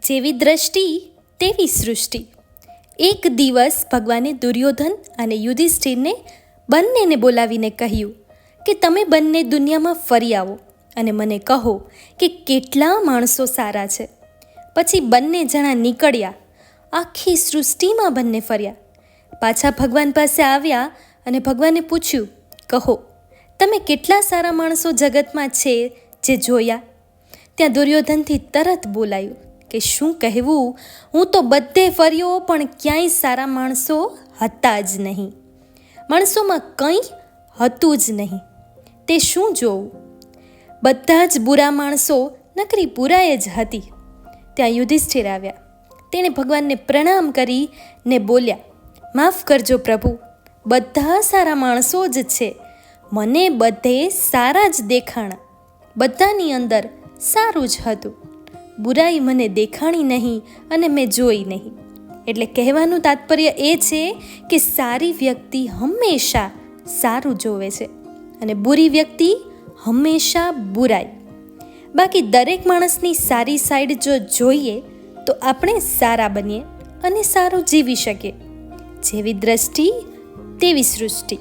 જેવી દ્રષ્ટિ તેવી સૃષ્ટિ. એક દિવસ ભગવાને દુર્યોધન અને યુધિષ્ઠિરને બંનેને બોલાવીને કહ્યું કે તમે બંને દુનિયામાં ફરી આવો અને મને કહો કે કેટલા માણસો સારા છે. પછી બંને જણા નીકળ્યા, આખી સૃષ્ટિમાં બંને ફર્યા. પાછા ભગવાન પાસે આવ્યા અને ભગવાને પૂછ્યું, કહો તમે કેટલા સારા માણસો જગતમાં છે જે જોયા? ત્યાં દુર્યોધનથી તરત બોલાયું કે શું કહેવું, હું તો બધે ફર્યો પણ ક્યાંય સારા માણસો હતા જ નહીં. માણસોમાં કંઈ હતું જ નહીં. તે શું જોવું? બધા જ બુરા માણસો નકરી બુરાઈ જ હતી. ત્યાં યુધિષ્ઠિર આવ્યા. તેણે ભગવાનને પ્રણામ કરીને બોલ્યા, માફ કરજો પ્રભુ, બધા સારા માણસો જ છે. મને બધે સારા જ દેખાણા. બધાની અંદર સારું જ હતું. બુરાઈ મને દેખાણી નહીં અને મેં જોઈ નહીં. એટલે કહેવાનું તાત્પર્ય એ છે કે સારી વ્યક્તિ હંમેશા સારું જોવે છે અને બુરી વ્યક્તિ હંમેશા બુરાઈ. બાકી દરેક માણસની સારી સાઈડ જો જોઈએ તો આપણે સારા બનીએ અને સારું જીવી શકીએ. જેવી દ્રષ્ટિ તેવી સૃષ્ટિ.